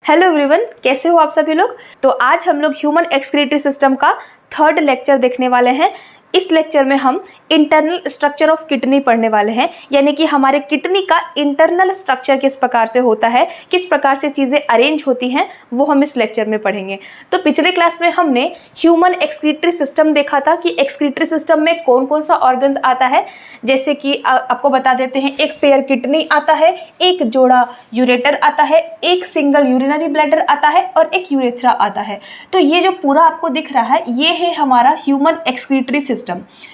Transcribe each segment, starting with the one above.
Hello everyone, कैसे हो आप सभी लोग। तो आज हम लोग ह्यूमन एक्सक्रीटरी सिस्टम का थर्ड लेक्चर देखने वाले हैं। इस लेक्चर में हम इंटरनल स्ट्रक्चर ऑफ किडनी पढ़ने वाले हैं, यानी कि हमारे किडनी का इंटरनल स्ट्रक्चर किस प्रकार से होता है, किस प्रकार से चीज़ें अरेंज होती हैं, वो हम इस लेक्चर में पढ़ेंगे। तो पिछले क्लास में हमने ह्यूमन एक्सक्रीटरी सिस्टम देखा था कि एक्सक्रीटरी सिस्टम में कौन कौन सा ऑर्गन्स आता है। जैसे कि आपको बता देते हैं, एक पेयर किडनी आता है, एक जोड़ा यूरेटर आता है, एक सिंगल यूरिनरी ब्लैडर आता है और एक यूरेथ्रा आता है। तो ये जो पूरा आपको दिख रहा है, ये है हमारा ह्यूमन एक्सक्रीटरी सिस्टम।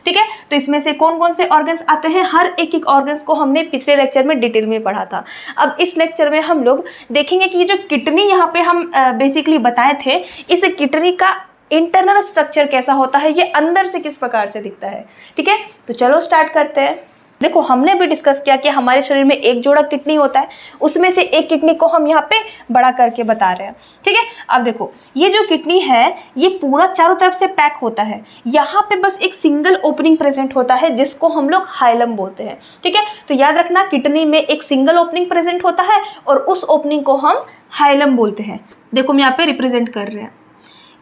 ठीक है, तो इसमें से कौन कौन से ऑर्गन्स आते हैं, हर एक एक ऑर्गन्स को हमने पिछले लेक्चर में डिटेल में पढ़ा था। अब इस लेक्चर में हम लोग देखेंगे कि ये जो किडनी यहाँ पे हम बेसिकली बताए थे, इस किडनी का इंटरनल स्ट्रक्चर कैसा होता है, ये अंदर से किस प्रकार से दिखता है। ठीक है, तो चलो स्टार्ट करते हैं। देखो, हमने भी डिस्कस किया कि हमारे शरीर में एक जोड़ा किडनी होता है, उसमें से एक किडनी को हम यहाँ पे बड़ा करके बता रहे हैं। ठीक है, अब देखो, ये जो किडनी है ये पूरा चारों तरफ से पैक होता है। यहाँ पे बस एक सिंगल ओपनिंग प्रेजेंट होता है जिसको हम लोग हाइलम बोलते हैं। ठीक है, तो याद रखना, किडनी में एक सिंगल ओपनिंग प्रेजेंट होता है और उस ओपनिंग को हम हाइलम बोलते हैं। देखो, हम यहाँ पे रिप्रेजेंट कर रहे हैं,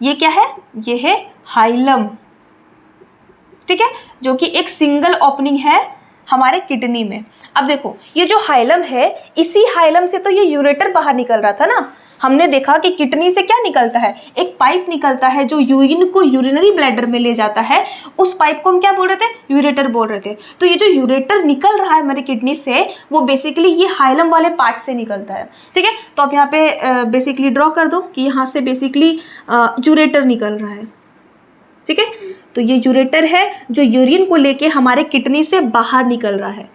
ये क्या है, ये है हाइलम। ठीक है, जो कि एक सिंगल ओपनिंग है हमारे किडनी में। अब देखो, ये जो हाइलम है, इसी हाइलम से तो ये यूरेटर बाहर निकल रहा था ना। हमने देखा कि किडनी से क्या निकलता है, एक पाइप निकलता है जो यूरिन को यूरिनरी ब्लैडर में ले जाता है। उस पाइप को हम क्या बोल रहे थे, यूरेटर बोल रहे थे। तो ये जो यूरेटर निकल रहा है हमारी किडनी से, वो बेसिकली ये हाइलम वाले पार्ट से निकलता है। ठीक है, तो आप यहाँ पे बेसिकली ड्रॉ कर दो कि यहाँ से बेसिकली यूरेटर निकल रहा है। ठीक है, तो ये यूरेटर है जो यूरिन को लेके हमारे किडनी से बाहर निकल रहा है।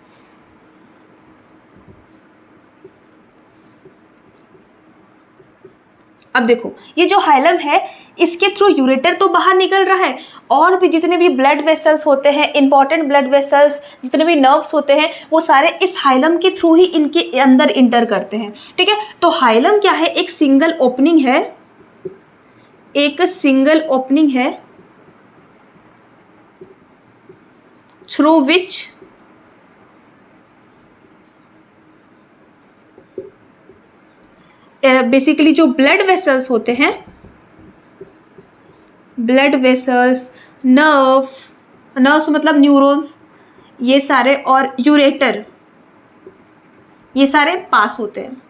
अब देखो, ये जो हाइलम है, इसके थ्रू यूरेटर तो बाहर निकल रहा है, और भी जितने भी ब्लड वेसल्स होते हैं, इंपॉर्टेंट ब्लड वेसल्स, जितने भी नर्व्स होते हैं, वो सारे इस हाइलम के थ्रू ही इनके अंदर इंटर करते हैं। ठीक है, तो हाइलम क्या है, एक सिंगल ओपनिंग है, एक सिंगल ओपनिंग है through which बेसिकली जो ब्लड वेसल्स होते हैं, ब्लड वेसल्स, नर्व्स मतलब न्यूरॉन्स, ये सारे, और यूरेटर, ये सारे पास होते हैं।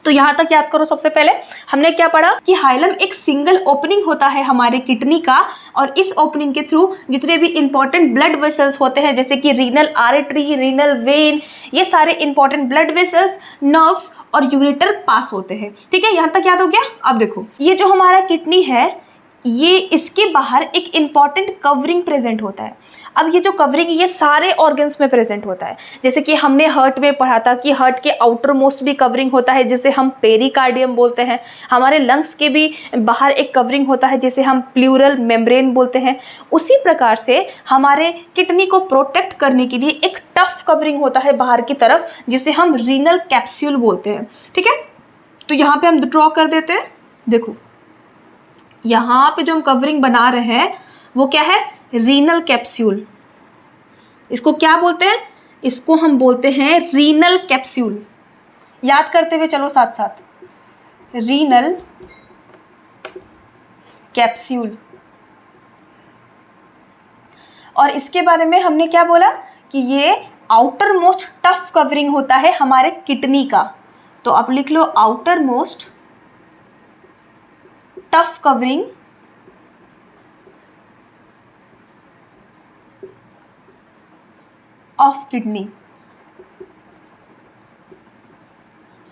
तो यहाँ तक याद करो। सबसे पहले हमने क्या पढ़ा कि हाइलम एक सिंगल ओपनिंग होता है हमारे किडनी का, और इस ओपनिंग के थ्रू जितने भी इंपॉर्टेंट ब्लड वेसल्स होते हैं, जैसे कि रीनल आर्टरी, रीनल वेन, ये सारे इंपॉर्टेंट ब्लड वेसल्स, नर्व्स और यूरेटर पास होते हैं। ठीक है, यहाँ तक याद हो गया। अब देखो, ये जो हमारा किडनी है, ये इसके बाहर एक इंपॉर्टेंट कवरिंग प्रेजेंट होता है। अब ये जो कवरिंग, ये सारे ऑर्गन्स में प्रेजेंट होता है। जैसे कि हमने हार्ट में पढ़ा था कि हार्ट के आउटर मोस्ट भी कवरिंग होता है, जिसे हम पेरिकार्डियम बोलते हैं। हमारे लंग्स के भी बाहर एक कवरिंग होता है, जिसे हम प्लूरल मेम्ब्रेन बोलते हैं। उसी प्रकार से हमारे किडनी को प्रोटेक्ट करने के लिए एक टफ कवरिंग होता है बाहर की तरफ, जिसे हम रीनल कैप्सूल बोलते हैं। ठीक है, तो यहाँ पे हम ड्रॉ कर देते हैं। देखो, यहाँ पे जो हम कवरिंग बना रहे हैं वो क्या है, रीनल कैप्सूल। इसको क्या बोलते हैं, इसको हम बोलते हैं रीनल कैप्सूल। याद करते हुए चलो साथ साथ, रीनल कैप्सूल। और इसके बारे में हमने क्या बोला कि ये आउटर मोस्ट टफ कवरिंग होता है हमारे किडनी का। तो आप लिख लो, outer most tough covering of kidney.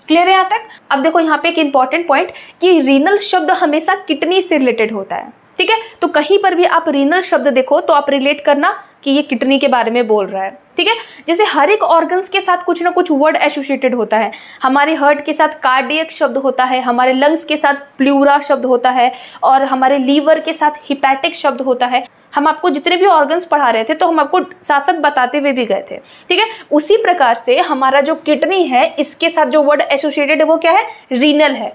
Clear है यहाँ तक। अब देखो, यहाँ पे एक इंपॉर्टेंट पॉइंट कि रीनल शब्द हमेशा किडनी से रिलेटेड होता है। ठीक है, तो कहीं पर भी आप रीनल शब्द देखो तो आप रिलेट करना कि ये किडनी के बारे में बोल रहा है। ठीक है, जैसे हर एक ऑर्गन्स के साथ कुछ ना कुछ वर्ड एसोसिएटेड होता है। हमारे हार्ट के साथ कार्डियक शब्द होता है, हमारे लंग्स के साथ प्लूरा शब्द होता है, और हमारे लीवर के साथ हिपैटिक शब्द होता है। हम आपको जितने भी ऑर्गन्स पढ़ा रहे थे तो हम आपको साथ साथ बताते हुए भी गए थे। ठीक है, उसी प्रकार से हमारा जो किडनी है, इसके साथ जो वर्ड एसोसिएटेड है वो क्या है, रीनल है।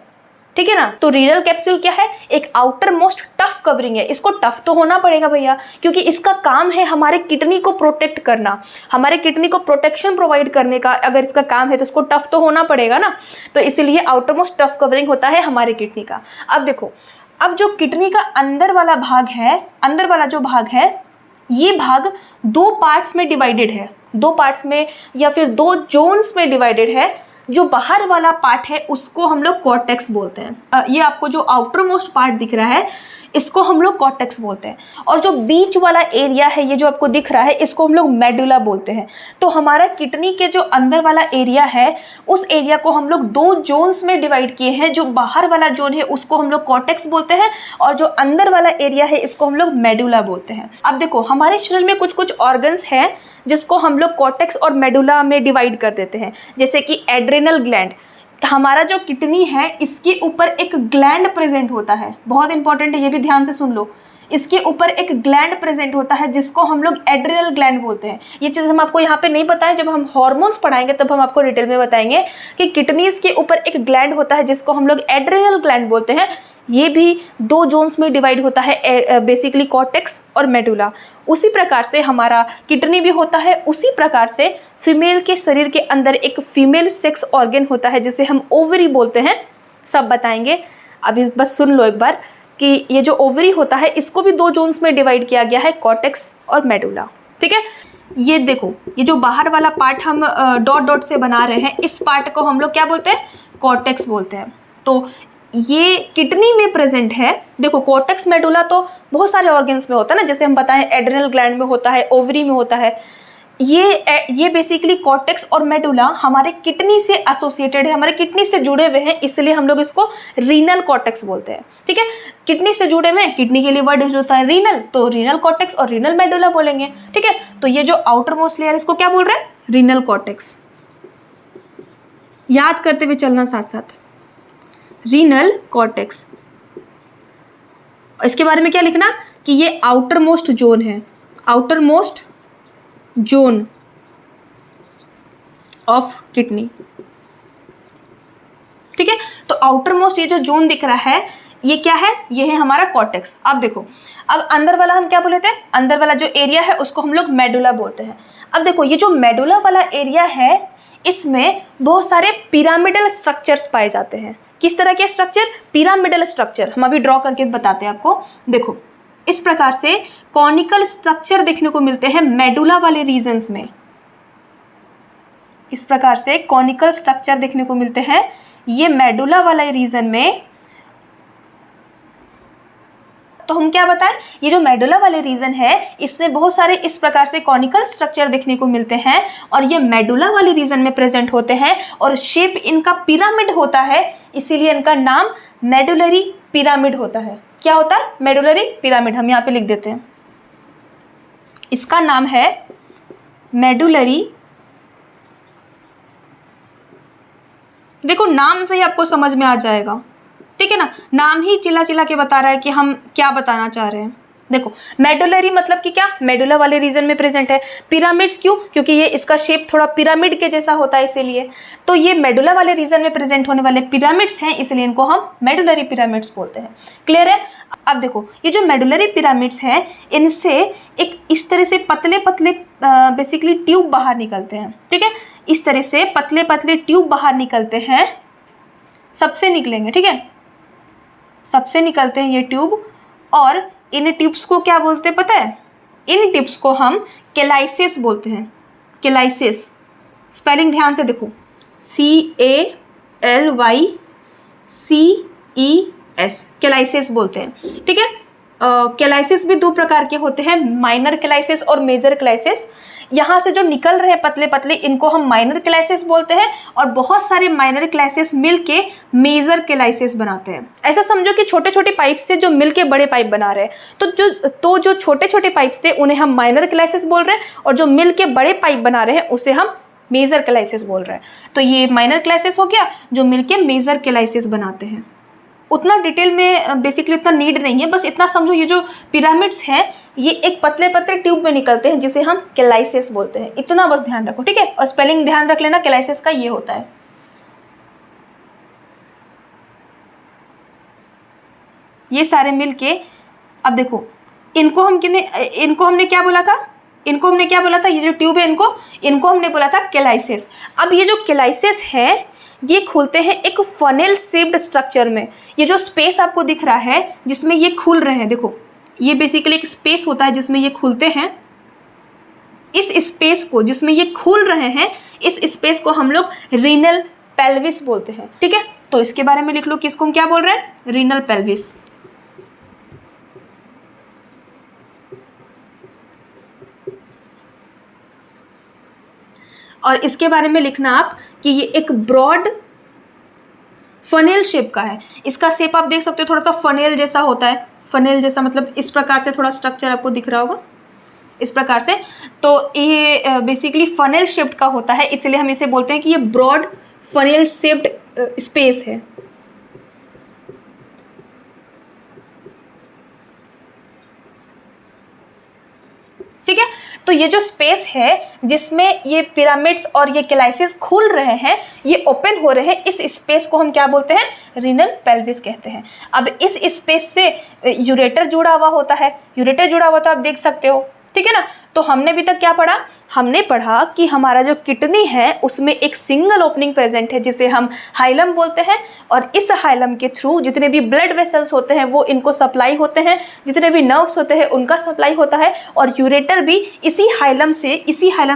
ठीक है ना। तो रीनल कैप्सूल क्या है, एक आउटर मोस्ट टफ कवरिंग है। इसको टफ तो होना पड़ेगा भैया, क्योंकि इसका काम है हमारे किडनी को प्रोटेक्ट करना, हमारे किडनी को प्रोटेक्शन प्रोवाइड करने का। अगर इसका काम है तो इसको टफ तो होना पड़ेगा ना, तो इसीलिए आउटर मोस्ट टफ कवरिंग होता है हमारे किडनी का। अब देखो, अब जो किडनी का अंदर वाला भाग है, अंदर वाला जो भाग है, ये भाग दो पार्ट्स में डिवाइडेड है, दो पार्ट्स में या फिर दो जोन्स में डिवाइडेड है। जो बाहर वाला पार्ट है उसको हम लोग कॉर्टेक्स बोलते हैं। ये आपको जो आउटर मोस्ट पार्ट दिख रहा है इसको हम लोग कॉर्टेक्स बोलते हैं, और जो बीच वाला एरिया है, ये जो आपको दिख रहा है, इसको हम लोग मेडुला बोलते हैं। तो हमारा किडनी के जो अंदर वाला एरिया है उस एरिया को हम लोग दो जोन्स में डिवाइड किए हैं। जो बाहर वाला जोन है उसको हम लोग कॉर्टेक्स बोलते हैं, और जो अंदर वाला एरिया है इसको हम लोग मेडुला बोलते हैं। अब देखो, हमारे शरीर में कुछ कुछ ऑर्गन्स हैं जिसको हम लोग कॉर्टेक्स और मेडुला में डिवाइड कर देते हैं, जैसे कि एड्रेनल ग्लैंड। हमारा जो किडनी है इसके ऊपर एक ग्लैंड प्रेजेंट होता है, बहुत इंपॉर्टेंट है, ये भी ध्यान से सुन लो। इसके ऊपर एक ग्लैंड प्रेजेंट होता है जिसको हम लोग एड्रेनल ग्लैंड बोलते हैं। ये चीज़ हम आपको यहाँ पे नहीं बताएं, जब हम हार्मोन्स पढ़ाएंगे तब हम आपको डिटेल में बताएंगे कि किडनीज के ऊपर एक ग्लैंड होता है जिसको हम लोग एड्रेनल ग्लैंड बोलते हैं। ये भी दो जोन्स में डिवाइड होता है, बेसिकली कॉर्टेक्स और मेडुला। उसी प्रकार से हमारा किडनी भी होता है, उसी प्रकार से फीमेल के शरीर के अंदर एक फीमेल सेक्स ऑर्गन होता है जिसे हम ओवरी बोलते हैं। सब बताएंगे, अभी बस सुन लो एक बार कि ये जो ओवरी होता है इसको भी दो जोन्स में डिवाइड किया गया है, कॉर्टेक्स और मेडुला। ठीक है, ये देखो, ये जो बाहर वाला पार्ट हम डॉट डॉट से बना रहे हैं, इस पार्ट को हम लोग क्या बोलते हैं, कॉर्टेक्स बोलते हैं। तो ये किडनी में प्रेजेंट है। देखो, कॉर्टेक्स मेडुला तो बहुत सारे ऑर्गन्स में होता है ना, जैसे हम बताएं एड्रेनल ग्लैंड में होता है, ओवरी में होता है। ये बेसिकली कॉर्टेक्स और मेडुला हमारे किडनी से एसोसिएटेड है, हमारे किडनी से जुड़े हुए हैं, इसलिए हम लोग इसको रीनल कॉर्टेक्स बोलते हैं। ठीक है, किडनी से जुड़े हुए, किडनी के लिए वर्ड यूज होता है रीनल, तो रीनल कॉर्टेक्स और रीनल मेडुला बोलेंगे। ठीक है, तो ये जो आउटर मोस्ट लेयर इसको क्या बोल रहे हैं, रीनल कॉर्टेक्स। याद करते हुए चलना साथ साथ, रीनल कॉर्टेक्स। इसके बारे में क्या लिखना कि ये आउटर मोस्ट जोन है, outer most zone of kidney. ठीक है, तो आउटर मोस्ट ये जो जोन दिख रहा है ये क्या है, ये है हमारा कॉर्टेक्स। अब देखो, अब अंदर वाला हम क्या बोले थे, अंदर वाला जो एरिया है उसको हम लोग मेडुला बोलते हैं। अब देखो, ये जो मेडुला वाला एरिया है इसमें बहुत सारे पिरामिडल स्ट्रक्चर्स पाए जाते हैं। किस तरह के स्ट्रक्चर, पिरामिडल स्ट्रक्चर। हम अभी ड्रॉ करके बताते हैं आपको। देखो, इस प्रकार से कॉनिकल स्ट्रक्चर देखने को मिलते हैं मेडुला वाले रीजन्स में। इस प्रकार से कॉनिकल स्ट्रक्चर देखने को मिलते हैं ये मेडुला वाले रीजन में। तो हम क्या बताएं, ये जो मेडुला वाले रीजन है इसमें बहुत सारे इस प्रकार से कॉनिकल स्ट्रक्चर देखने को मिलते हैं, और ये मेडुला वाले रीजन में प्रेजेंट होते हैं, और शेप इनका पिरामिड होता है, इसीलिए इनका नाम मेडुलरी पिरामिड होता है। क्या होता है, मेडुलरी पिरामिड। हम यहाँ पे लिख देते हैं, इसका नाम है मेडुलरी। देखो, नाम से ही आपको समझ में आ जाएगा, ठीक है ना, नाम ही चिल्ला चिल्ला के बता रहा है कि हम क्या बताना चाह रहे हैं। देखो, मेडुलरी मतलब कि क्या, मेडुला वाले रीजन में प्रेजेंट है। पिरामिड्स क्यों, क्योंकि ये इसका शेप थोड़ा पिरामिड के जैसा होता है, इसीलिए। तो ये मेडुला वाले रीजन में प्रेजेंट होने वाले पिरामिड्स हैं, इसलिए इनको हम मेडुलरी पिरामिड्स बोलते हैं। क्लियर है। अब देखो, ये जो मेडुलरी पिरामिड्स हैं इनसे एक इस तरह से पतले पतले बेसिकली ट्यूब बाहर निकलते हैं। ठीक है, इस तरह से पतले पतले ट्यूब बाहर निकलते हैं, सबसे निकलेंगे। ठीक है, सबसे निकलते हैं ये ट्यूब, और इन ट्यूब्स को क्या बोलते हैं पता है, इन ट्यूब्स को हम कैलाइसिस बोलते हैं। कैलाइसिस, स्पेलिंग ध्यान से देखो, CALYCES, कैलाइसिस बोलते हैं। ठीक है, कैलाइसिस भी दो प्रकार के होते हैं, माइनर कैलाइसिस और मेजर कैलाइसिस। यहाँ से जो निकल रहे हैं पतले पतले, इनको हम माइनर कैलाइसिस बोलते हैं, और बहुत सारे माइनर कैलाइसिस मिलके मेजर कैलाइसिस बनाते हैं। ऐसा समझो कि छोटे छोटे पाइप्स थे जो मिलके बड़े पाइप बना रहे हैं, तो जो छोटे छोटे पाइप्स थे उन्हें हम माइनर कैलाइसिस बोल रहे हैं, और जो मिलके बड़े पाइप बना रहे हैं उसे हम मेजर कैलाइसिस बोल रहे हैं। तो ये माइनर कैलाइसिस हो गया जो मिलके मेजर कैलाइसिस बनाते हैं। उतना डिटेल में बेसिकली उतना नीड नहीं है, बस इतना समझो, ये जो पिरामिड्स हैं ये एक पतले पतले ट्यूब में निकलते हैं जिसे हम कैलाइसिस बोलते हैं। इतना बस ध्यान रखो, ठीक है, और स्पेलिंग ध्यान रख लेना, कैलाइसिस का ये होता है। ये सारे मिलके, अब देखो इनको हमने क्या बोला था, ये जो ट्यूब है इनको हमने बोला था कैलाइसिस। अब ये जो कैलाइसिस है ये खुलते हैं एक फनेल शेप्ड स्ट्रक्चर में। ये जो स्पेस आपको दिख रहा है जिसमें ये खुल रहे हैं, देखो ये बेसिकली एक स्पेस होता है जिसमें ये खुलते हैं। इस स्पेस को जिसमें ये खुल रहे हैं, इस स्पेस को हम लोग रीनल पेल्विस बोलते हैं। ठीक है, तो इसके बारे में लिख लो कि इसको हम क्या बोल रहे हैं, रीनल पेल्विस। और इसके बारे में लिखना आप कि ये एक ब्रॉड फनेल शेप का है। इसका शेप आप देख सकते हो, थोड़ा सा फनेल जैसा होता है। फनेल जैसा मतलब इस प्रकार से थोड़ा स्ट्रक्चर आपको दिख रहा होगा, इस प्रकार से। तो ये बेसिकली फनेल शेप्ड का होता है, इसलिए हम इसे बोलते हैं कि ये ब्रॉड फनेल शेप्ड स्पेस है। ठीक है, तो ये जो स्पेस है जिसमें ये पिरामिड्स और ये कैलाइसिस खुल रहे हैं, ये ओपन हो रहे हैं, इस स्पेस को हम क्या बोलते हैं, रीनल पेल्विस कहते हैं। अब इस स्पेस से यूरेटर जुड़ा हुआ होता है, यूरेटर जुड़ा हुआ तो आप देख सकते हो। ठीक है ना, तो हमने अभी तक क्या पढ़ा, हमने पढ़ा कि हमारा जो किडनी है उसमें एक सिंगल ओपनिंग प्रेजेंट है जिसे हम हाइलम बोलते हैं, और इस हाइलम के थ्रू जितने भी ब्लड वेसल्स होते हैं वो इनको सप्लाई होते हैं, जितने भी नर्व्स होते हैं उनका सप्लाई होता है, और यूरेटर भी इसी हाइलम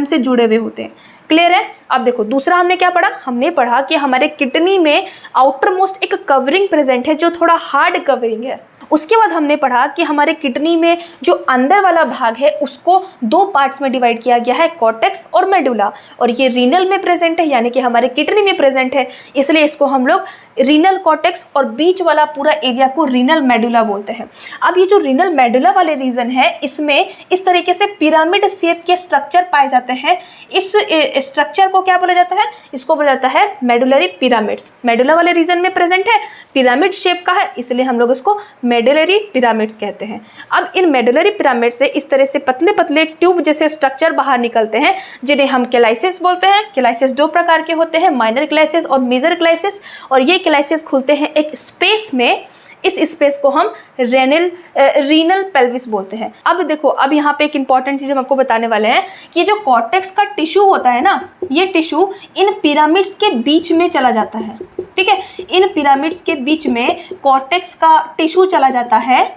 से जुड़े हुए होते हैं। क्लियर है। अब देखो दूसरा हमने क्या पढ़ा, हमने पढ़ा कि हमारे किडनी में आउटर मोस्ट एक कवरिंग प्रेजेंट है जो थोड़ा हार्ड कवरिंग है। उसके बाद हमने पढ़ा कि हमारे किडनी में जो अंदर वाला भाग है उसको दो पार्ट्स में डिवाइड किया गया है, कॉर्टेक्स और मेडुला, और ये रीनल में प्रेजेंट है, यानी कि हमारे किडनी में प्रेजेंट है, इसलिए इसको हम लोग रीनल कॉर्टेक्स और बीच वाला पूरा एरिया को रीनल मेडुला बोलते हैं। अब ये जो रीनल मेडुला वाले रीजन है इसमें इस तरीके से पिरामिड शेप के स्ट्रक्चर पाए जाते हैं। इस स्ट्रक्चर को क्या बोला जाता है, इसको बोला जाता है मेडुलरी पिरामिड्स। मेडुला वाले रीजन में प्रेजेंट है, पिरामिड शेप का है, इसलिए हम लोग इसको मेडुलरी पिरामिड्स कहते हैं। अब इन मेडुलरी पिरामिड से इस तरह से पतले पतले ट्यूब जैसे स्ट्रक्चर बाहर निकलते हैं जिन्हें हम कैलाइसिस बोलते हैं। कैलाइसिस दो प्रकार के होते हैं, माइनर कैलाइसिस और मेजर कैलाइसिस, और ये कैलाइसिस खुलते हैं एक स्पेस में, इस स्पेस को हम रीनल पेल्विस बोलते हैं। अब देखो, अब यहाँ पे एक इंपॉर्टेंट चीज हम आपको बताने वाले हैं कि जो कॉर्टेक्स का टिश्यू होता है ना, ये टिश्यू इन पिरामिड्स के बीच में चला जाता है। ठीक है, इन पिरामिड्स के बीच में कॉर्टेक्स का टिश्यू चला जाता है,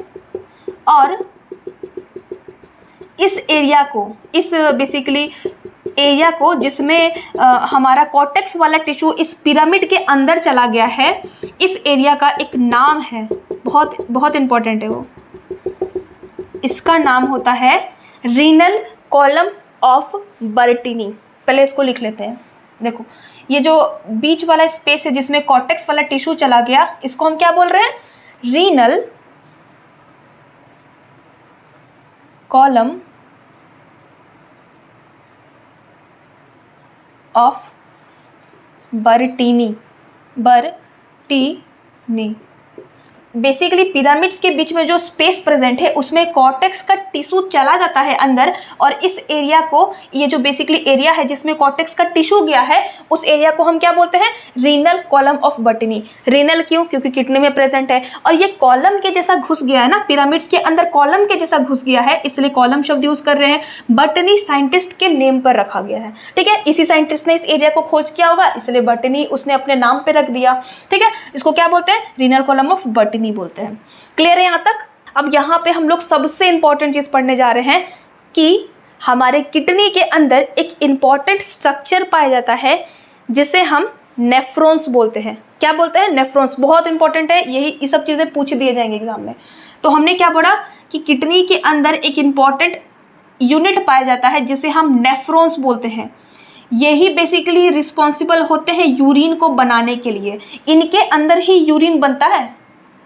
और इस एरिया को, इस बेसिकली एरिया को जिसमें हमारा कॉर्टेक्स वाला टिश्यू इस पिरामिड के अंदर चला गया है, इस एरिया का एक नाम है, बहुत बहुत इंपॉर्टेंट है वो, इसका नाम होता है रीनल कॉलम ऑफ बर्टीनी। पहले इसको लिख लेते हैं। देखो ये जो बीच वाला स्पेस है जिसमें कॉर्टेक्स वाला टिश्यू चला गया, इसको हम क्या बोल रहे हैं, renal column of बर्टीनी। Basically pyramids के बीच में जो स्पेस प्रेजेंट है उसमें कॉर्टेक्स का टिश्यू चला जाता है अंदर, और इस एरिया को, ये जो बेसिकली एरिया है जिसमें कॉर्टेक्स का टिश्यू गया है, उस एरिया को हम क्या बोलते हैं, रीनल कॉलम ऑफ बर्टीनी। रीनल क्यों, क्योंकि किडनी में प्रेजेंट है, और ये कॉलम के जैसा घुस गया है ना, पिरामिड्स के अंदर कॉलम के जैसा घुस गया है, इसलिए कॉलम शब्द यूज कर रहे हैं। बर्टीनी साइंटिस्ट के नेम पर रखा गया है। ठीक है, इसी साइंटिस्ट ने इस एरिया को खोज किया होगा, इसलिए बर्टीनी उसने अपने नाम पे रख दिया। ठीक है, इसको क्या बोलते हैं, रीनल कॉलम ऑफ बर्टीनी बोलते हैं। क्लियर है यहाँ तक। अब यहाँ पे हम लोग सबसे इंपॉर्टेंट चीज पढ़ने जा रहे हैं कि हमारे किडनी के अंदर एक इंपॉर्टेंट स्ट्रक्चर पाया जाता है जिसे हम नेफ्रॉन्स बोलते हैं। क्या बोलते हैं, नेफ्रॉन्स। बहुत इंपॉर्टेंट है, ये सब चीजें पूछ दिए जाएंगे एग्जाम में। तो हमने क्या पढ़ा कि किडनी के अंदर एक इंपॉर्टेंट यूनिट पाया जाता है जिसे हम नेफ्रॉन्स बोलते हैं। यही बेसिकली रिस्पॉन्सिबल होते हैं यूरिन को बनाने के लिए। इनके अंदर ही यूरिन बनता है,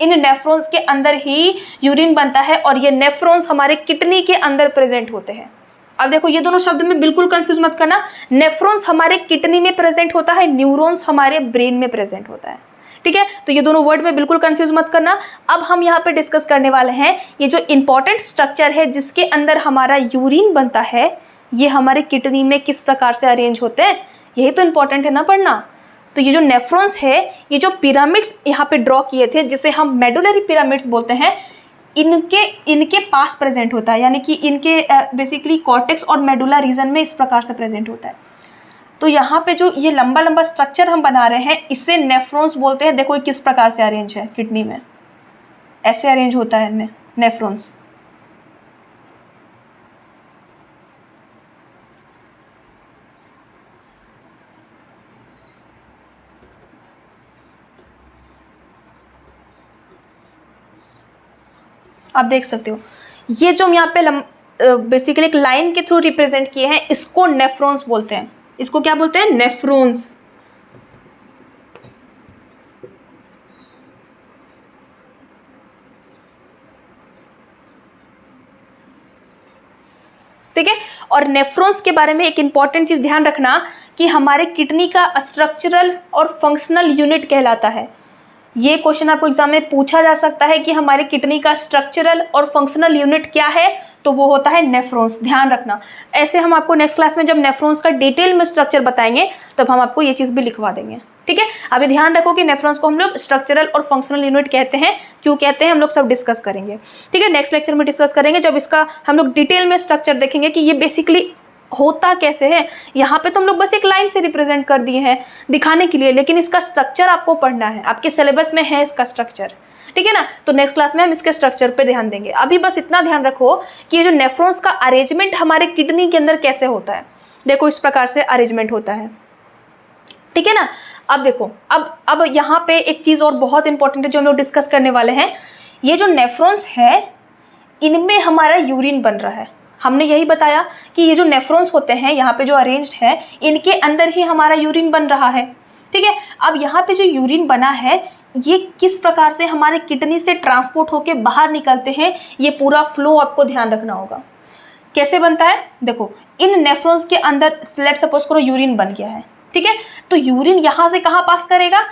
इन नेफ्रॉन्स के अंदर ही यूरिन बनता है, और ये नेफ्रॉन्स हमारे किडनी के अंदर प्रेजेंट होते हैं। अब देखो ये दोनों शब्द में बिल्कुल कंफ्यूज मत करना। नेफ्रॉन्स हमारे किडनी में प्रेजेंट होता है, न्यूरॉन्स हमारे ब्रेन में प्रेजेंट होता है। ठीक है, तो ये दोनों वर्ड में बिल्कुल कंफ्यूज मत करना। अब हम यहाँ पे डिस्कस करने वाले हैं ये जो इंपॉर्टेंट स्ट्रक्चर है जिसके अंदर हमारा यूरिन बनता है, ये हमारे किडनी में किस प्रकार से अरेंज होते हैं, यही तो इंपॉर्टेंट है ना पढ़ना। तो ये जो नेफ्रॉन्स है, ये जो पिरामिड्स यहाँ पे ड्रॉ किए थे जिसे हम मेडुलरी पिरामिड्स बोलते हैं, इनके पास प्रेजेंट होता है, यानी कि इनके बेसिकली कॉर्टेक्स और मेडुला रीजन में इस प्रकार से प्रेजेंट होता है। तो यहाँ पे जो ये लंबा लंबा स्ट्रक्चर हम बना रहे हैं इसे नेफ्रॉन्स बोलते हैं। देखो ये किस प्रकार से अरेंज है, किडनी में ऐसे अरेंज होता है नेफ्रॉन्स। आप देख सकते हो ये जो हम यहाँ पे बेसिकली एक लाइन के थ्रू रिप्रेजेंट किए हैं, इसको नेफ्रॉन्स बोलते हैं। इसको क्या बोलते हैं? नेफ्रॉन्स। ठीक है। और नेफ्रॉन्स के बारे में एक इंपॉर्टेंट चीज ध्यान रखना कि हमारे किडनी का स्ट्रक्चरल और फंक्शनल यूनिट कहलाता है। ये क्वेश्चन आपको एग्जाम में पूछा जा सकता है कि हमारे किडनी का स्ट्रक्चरल और फंक्शनल यूनिट क्या है, तो वो होता है नेफ्रॉन्स। ध्यान रखना, ऐसे हम आपको नेक्स्ट क्लास में जब नेफ्रॉन्स का डिटेल में स्ट्रक्चर बताएंगे तब हम आपको ये चीज़ भी लिखवा देंगे। ठीक है, अभी ध्यान रखो कि नेफ्रॉन्स को हम लोग स्ट्रक्चरल और फंक्शनल यूनिट कहते हैं। क्यों कहते हैं हम लोग सब डिस्कस करेंगे। ठीक है, नेक्स्ट लेक्चर में डिस्कस करेंगे जब इसका हम लोग डिटेल में स्ट्रक्चर देखेंगे कि ये बेसिकली होता कैसे है। यहाँ पे तो हम लोग बस एक लाइन से रिप्रेजेंट कर दिए हैं दिखाने के लिए, लेकिन इसका स्ट्रक्चर आपको पढ़ना है, आपके सिलेबस में है इसका स्ट्रक्चर। ठीक है ना, तो नेक्स्ट क्लास में हम इसके स्ट्रक्चर पे ध्यान देंगे। अभी बस इतना ध्यान रखो कि ये जो नेफ्रॉन्स का अरेंजमेंट हमारे किडनी के अंदर कैसे होता है। देखो इस प्रकार से अरेंजमेंट होता है। ठीक है ना, अब देखो अब यहाँ पे एक चीज़ और बहुत इंपॉर्टेंट है जो हम लोग डिस्कस करने वाले हैं। ये जो नेफ्रॉन्स है इनमें हमारा यूरिन बन रहा है। हमने यही बताया कि ये जो नेफ्रॉन्स होते हैं यहाँ पे जो अरेंज्ड है, इनके अंदर ही हमारा यूरिन बन रहा है। ठीक है, अब यहाँ पे जो यूरिन बना है ये किस प्रकार से हमारे किडनी से ट्रांसपोर्ट होके बाहर निकलते हैं, ये पूरा फ्लो आपको ध्यान रखना होगा। कैसे बनता है? देखो इन नेफ्रॉन्स के अंदर लेट्स सपोज करो यूरिन बन गया है। ठीक है, तो यूरिन यहाँ से कहाँ पास करेगा?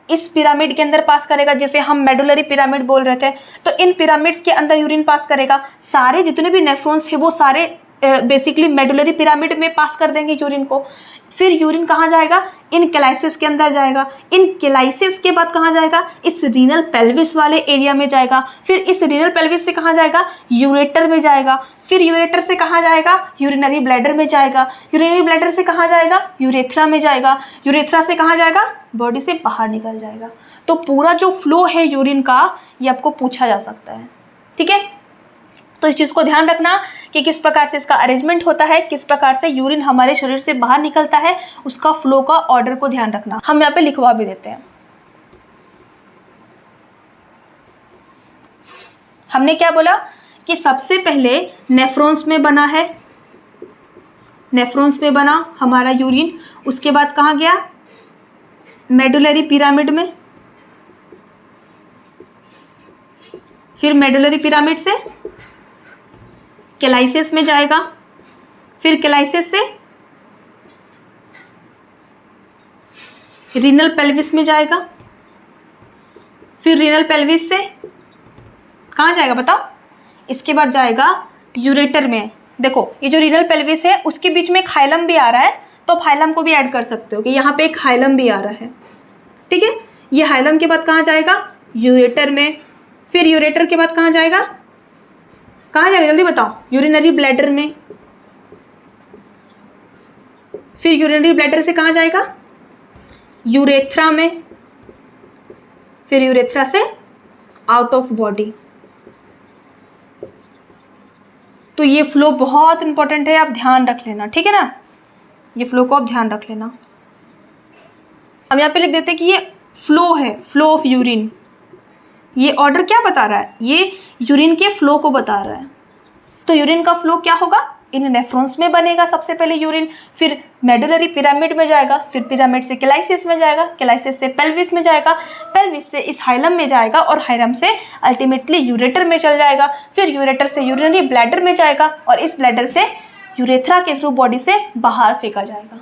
इस पिरामिड के अंदर पास करेगा, जिसे हम मेडुलरी पिरामिड बोल रहे थे। तो इन पिरामिड्स के अंदर यूरिन पास करेगा। सारे जितने भी नेफ्रॉन्स है वो सारे बेसिकली मेडुलरी पिरामिड में पास कर देंगे यूरिन को। फिर यूरिन कहाँ जाएगा? इन कैलाइसिस के अंदर जाएगा। इन कैलाइसिस के बाद कहाँ जाएगा? इस रीनल पेल्विस वाले एरिया में जाएगा। फिर इस रीनल पेल्विस से कहाँ जाएगा? यूरेटर में जाएगा। फिर यूरेटर से कहाँ जाएगा? यूरिनरी ब्लैडर में जाएगा। यूरिनरी ब्लैडर से कहाँ जाएगा? यूरेथ्रा में जाएगा। यूरेथ्रा से कहाँ जाएगा? बॉडी से बाहर निकल जाएगा। तो पूरा जो फ्लो है यूरिन का ये आपको पूछा जा सकता है। ठीक है, तो इस चीज़ को ध्यान रखना कि किस प्रकार से इसका अरेंजमेंट होता है, किस प्रकार से यूरिन हमारे शरीर से बाहर निकलता है, उसका फ्लो का ऑर्डर को ध्यान रखना। हम यहाँ पे लिखवा भी देते हैं। हमने क्या बोला कि सबसे पहले नेफ्रॉन्स में बना है, नेफ्रॉन्स में बना हमारा यूरिन। उसके बाद कहाँ गया? मेडुलरी पिरामिड में। फिर मेडुलरी पिरामिड से कैलाइसिस में जाएगा। फिर कैलाइसिस से रीनल पेल्विस में जाएगा। फिर रीनल पेल्विस से कहाँ जाएगा बताओ? इसके बाद जाएगा यूरेटर में। देखो ये जो रीनल पेल्विस है उसके बीच में एक हाइलम भी आ रहा है, तो आप हाइलम को भी ऐड कर सकते हो कि यहाँ पे एक हाइलम भी आ रहा है। ठीक है, ये हाइलम के बाद कहाँ जाएगा? यूरेटर में। फिर यूरेटर के बाद कहाँ जाएगा? कहाँ जाएगा जल्दी बताओ? यूरिनरी ब्लैडर में। फिर यूरिनरी ब्लैडर से कहाँ जाएगा? यूरेथ्रा में। फिर यूरेथ्रा से आउट ऑफ बॉडी। तो ये फ्लो बहुत इंपॉर्टेंट है, आप ध्यान रख लेना। ठीक है ना, ये फ्लो को आप ध्यान रख लेना। हम यहाँ पे लिख देते हैं कि ये फ्लो है, फ्लो ऑफ यूरिन। ये ऑर्डर क्या बता रहा है? ये यूरिन के फ्लो को बता रहा है। तो यूरिन का फ्लो क्या होगा? इन नेफ्रॉन्स में बनेगा सबसे पहले यूरिन, फिर मेडुलरी पिरामिड में जाएगा, फिर पिरामिड से कैलाइसिस में जाएगा, कैलाइसिस से पेल्विस में जाएगा, पेल्विस से इस हाइलम में जाएगा और हाइलम से अल्टीमेटली यूरेटर में चल जाएगा। फिर यूरेटर से यूरिनरी ब्लैडर में जाएगा और इस ब्लैडर से यूरेथ्रा के थ्रू बॉडी से बाहर फेंका जाएगा।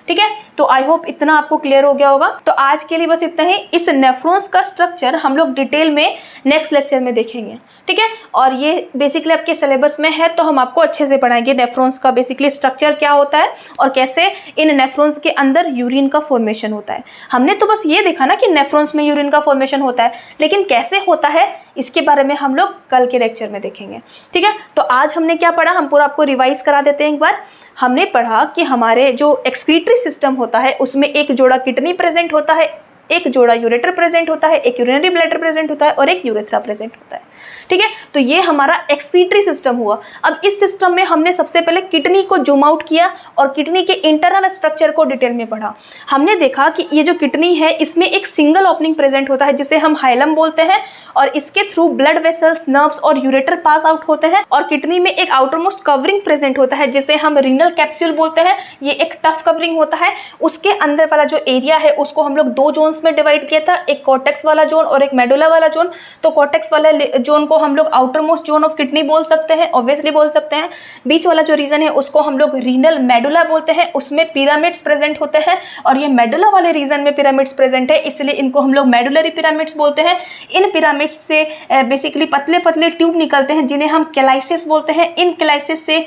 ठीक है। तो आई होप इतना आपको क्लियर हो गया होगा। तो आज के लिए बस इतना ही। इस नेफ्रॉन्स का स्ट्रक्चर हम लोग डिटेल में नेक्स्ट लेक्चर में देखेंगे, ठीक है। और ये बेसिकली आपके सिलेबस में है, तो हम आपको अच्छे से पढ़ाएंगे नेफ्रॉन्स का बेसिकली स्ट्रक्चर क्या होता है और कैसे इन नेफ्रॉन्स के अंदर यूरिन का फॉर्मेशन होता है। हमने तो बस ये देखा ना कि नेफ्रॉन्स में यूरिन का फॉर्मेशन होता है, लेकिन कैसे होता है इसके बारे में हम लोग कल के लेक्चर में देखेंगे, ठीक है। तो आज हमने क्या पढ़ा, हम पूरा आपको रिवाइज करा देते हैं एक बार। हमने पढ़ा कि हमारे जो एक्सक्रीटरी सिस्टम होता है उसमें एक जोड़ा किडनी प्रेजेंट होता है, एक जोड़ा यूरेटर प्रेजेंट होता है, एक यूरिनरी ब्लैडर प्रेजेंट होता है और एक यूरेथ्रा प्रेजेंट होता है, ठीक है। तो ये हमारा एक्सक्रीटरी सिस्टम हुआ। अब इस सिस्टम में हमने सबसे पहले किडनी को जूम आउट किया और किडनी के इंटरनल स्ट्रक्चर को डिटेल में पढ़ा। हमने देखा कि ये जो किडनी है इसमें एक सिंगल ओपनिंग प्रेजेंट होता है जिसे हम हाइलम बोलते हैं, और इसके थ्रू ब्लड वेसल्स, नर्व्स और यूरेटर पास आउट होते हैं। और किडनी में एक आउटर मोस्ट कवरिंग प्रेजेंट होता है जिसे हम रीनल कैप्सूल बोलते हैं। ये एक टफ कवरिंग होता है। उसके अंदर वाला जो एरिया है उसको हम लोग दो जोन्स में डिवाइड किया था, एक कॉर्टेक्स वाला जोन और एक मेडुला वाला जोन। तो कॉर्टेक्स वाला जोन को हम लोग outer most zone of kidney बोल सकते हैं, ऑब्वियसली बोल सकते हैं। बीच वाला जो रीजन है उसको हम लोग रीनल मेडुला बोलते हैं, उसमें पिरामिड्स प्रेजेंट होते हैं। और ये मेडुला वाले रीजन में पिरामिड्स प्रेजेंट है, इसलिए इनको हम लोग मेडुलरी पिरामिड्स बोलते हैं। इन पिरामिड्स से बेसिकली पतले पतले ट्यूब निकलते हैं जिन्हें हम कैलाइसिस बोलते हैं। इन कैलाइसिस से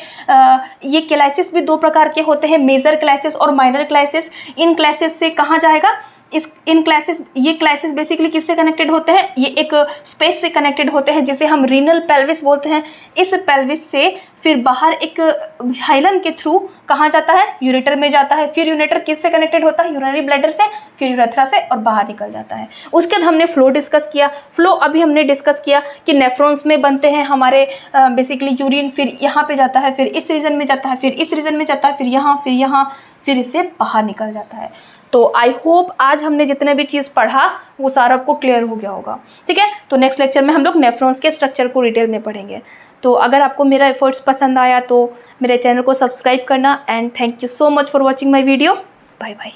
ये कैलाइसिस भी दो प्रकार के होते हैं, मेजर कैलाइसिस और माइनर कैलाइसिस। इन कैलाइसिस से कहाँ जाएगा, ये क्लाइसिस बेसिकली किससे कनेक्टेड होते हैं, ये एक स्पेस से कनेक्टेड होते हैं जिसे हम रीनल पेल्विस बोलते हैं। इस पेल्विस से फिर बाहर एक हाइलम के थ्रू कहाँ जाता है, यूरेटर में जाता है। फिर यूरेटर किससे कनेक्टेड होता है, यूरिनरी ब्लैडर से, फिर यूरेथ्रा से और बाहर निकल जाता है। उसके बाद हमने फ्लो डिस्कस किया। फ्लो अभी हमने डिस्कस किया कि नेफ्रॉन्स में बनते हैं हमारे बेसिकली यूरिन, फिर यहाँ पे जाता है, फिर इस रीजन में जाता है, फिर इस रीजन में जाता है, फिर यहाँ, फिर इससे बाहर निकल जाता है। तो आई होप आज हमने जितने भी चीज़ पढ़ा वो सारा आपको क्लियर हो गया होगा, ठीक है। तो नेक्स्ट लेक्चर में हम लोग नेफ्रॉन्स के स्ट्रक्चर को डिटेल में पढ़ेंगे। तो अगर आपको मेरा एफर्ट्स पसंद आया तो मेरे चैनल को सब्सक्राइब करना। And thank you so much for watching my video. Bye bye.